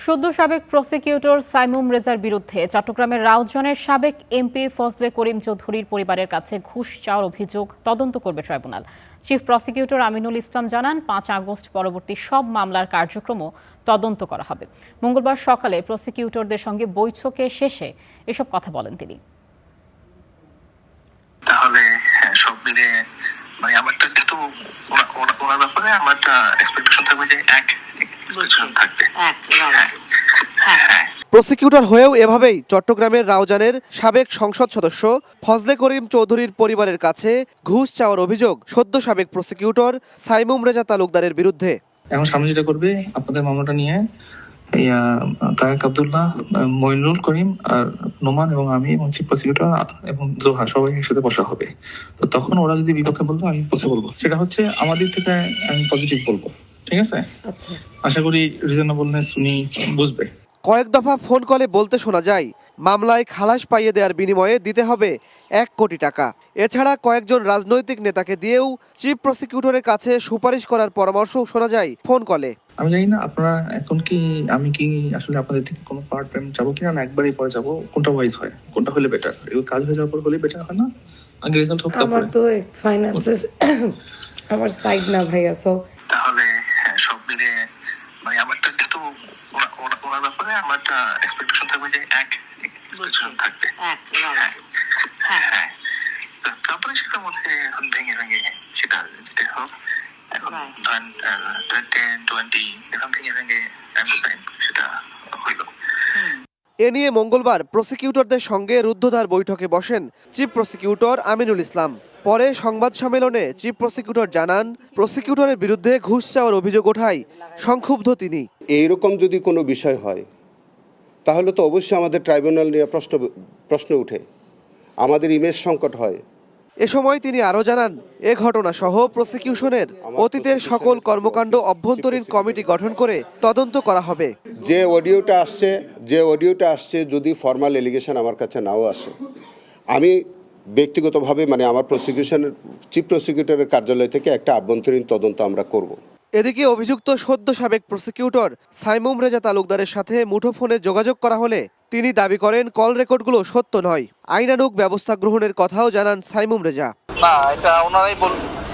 সদ্য সাবেক প্রসিকিউটর সাইমুম রেজার বিরুদ্ধে চট্টগ্রামের রাউজানের সাবেক এমপি ফজলে করিম চৌধুরীর পরিবারের কাছে ঘুষ চাওয়ার অভিযোগ তদন্ত করবে tribunal. Chief prosecutor Aminul Islam জানান, 5 আগস্ট পরবর্তী সব মামলার কার্যক্রমও তদন্ত করা হবে। মঙ্গলবার সকালে প্রসিকিউটরদের সঙ্গে বৈঠকে শেষে এসব কথা বলেন তিনি। তাহলে সব মিলে আমারটা যেহেতু ওনার ব্যাপারে আমার একটা এক্সপেকটেশন থাকবে যে এক এক্সপেকটেশন থাকবে। প্রসিকিউটর হয়েও এভাবেই চট্টগ্রামের রাউজানের সাবেক সংসদ সদস্য ফজলে করিম চৌধুরীর পরিবারের কাছে ঘুষ চাওয়ার অভিযোগ সদ্য সাবেক প্রসিকিউটর সাইমুম রেজা তালুকদারের বিরুদ্ধে। এখন সামনে যেটা করবে, আপনাদের মামলাটা নিয়ে তারেক আব্দুল্লাহ, মইনুল করিম আর নোমান এবং আমি এবং চিফ প্রসিকিউটর এবং জোহা সবাই একসাথে বসা হবে। তো তখন ওরা যদি বিপক্ষে বলবো, আমি পক্ষে বলবো। সেটা হচ্ছে আমাদের থেকে আমি পজিটিভ বলবো, ঠিক আছে? আচ্ছা, আশা করি রিজনেবলনেস উনি বুঝবে। কয়েক দফা ফোন কলে বলতে শোনা যায়, মামলায় খালাস পাইয়ে দেওয়ার বিনিময়ে দিতে হবে 1 কোটি টাকা। এছাড়া কয়েকজন রাজনৈতিক নেতাকে দিয়েও চিফ প্রসিকিউটরের কাছে সুপারিশ করার পরামর্শও শোনা যায় ফোন কলে। আমি জানি না আপনারা এখন কি, আমি কি আসলে আপনাদের থেকে কোনো পার্ট টাইম যাবো কিনা, না একবারই পরে যাবো, কোনটা ওয়াইজ হয়, কোনটা হলে বেটার? এগুলো কাজ হয়ে যাওয়ার পর হলে বেটার হয় না? আগে রেজাল্ট হোক। আমার তো ফাইন্যান্সেস আমার সাইড না ভাইয়া, সো তাহলে সব মিলে আমারটা যেহেতু ওনার ব্যাপারে আমার একটা এক্সপেকটেশন থাকবে যে এক এক্সপেকটেশন থাকবে। তারপরে সেটার মধ্যে এখন ভেঙে ভেঙে সেটা যেটা হোক, এখন ধরেন 10-20 এখন ভেঙে ভেঙে টাইম টু টাইম সেটা হইল। এ নিয়ে মঙ্গলবার প্রসিকিউটরদের সঙ্গে রুদ্ধদ্বার বৈঠকে বসেন চিফ প্রসিকিউটর আমিনুল ইসলাম। পরে সংবাদ সম্মেলনে চিফ প্রসিকিউটর জানান, প্রসিকিউটরের বিরুদ্ধে ঘুষ চাওয়ার অভিযোগ ওঠায় সংক্ষুব্ধ তিনি। এইরকম যদি কোনো বিষয় হয় তাহলে তো অবশ্যই আমাদের ট্রাইব্যুনাল নিয়ে প্রশ্ন উঠে, আমাদের ইমেজ সংকট হয়। এ সময় তিনি আরও জানান, এ ঘটনা সহ প্রসিকিউশনের অতীতের সকল কর্মকাণ্ড অভ্যন্তরীণ কমিটি গঠন করে তদন্ত করা হবে। যে অডিওটা আসছে যদি ফর্মাল এলিগেশন আমার কাছে নাও আসে, আমি ব্যক্তিগতভাবে আমার চিফ প্রসিকিউটরের কার্যালয় থেকে একটা আভ্যন্তরীণ তদন্ত আমরা করব। এদিকে অভিযুক্ত সদ্য সাবেক প্রসিকিউটর সাইমুম রেজা তালুকদারের সাথে মুঠোফোনে যোগাযোগ করা হলে তিনি দাবি করেন কল রেকর্ডগুলো সত্য নয়। আইনানুগ ব্যবস্থা গ্রহণের কথাও জানান সাইমুম রেজা। না, এটা ওনারাই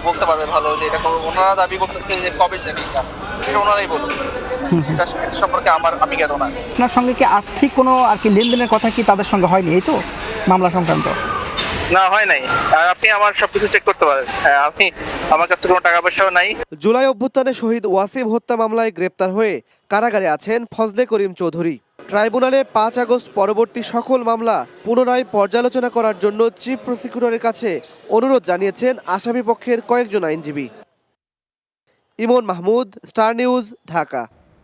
বলতে পারবে ভালো, যে এটা ওনারা দাবি করতেছে যে কবে জানি এটা ওনারাই বলবে। এটা সম্পর্কে আমি জ্ঞাত না। আপনার সঙ্গে কি আর্থিক কোনো লেনদেনের কথা কি তাদের সঙ্গে হয়নি এই তো মামলা সংক্রান্ত? না, হয় নাই। আপনি আমার সবকিছু চেক করতে পারেন। আপনি আমার কাছে কোনো টাকা পয়সাও নাই। জুলাই অভ্যুত্থানে শহীদ ওয়াসিম হত্যা মামলায় গ্রেপ্তার হয়ে কারাগারে আছেন ফজলে করিম চৌধুরী। ট্রাইব্যুনালে 5 আগস্ট পরবর্তী সকল মামলা পুনরায় পর্যালোচনা করার জন্য চিফ প্রসিকিউটরের কাছে অনুরোধ জানিয়েছেন আসামি পক্ষের কয়েকজন আইনজীবী। ইমন মাহমুদ, স্টার নিউজ, ঢাকা।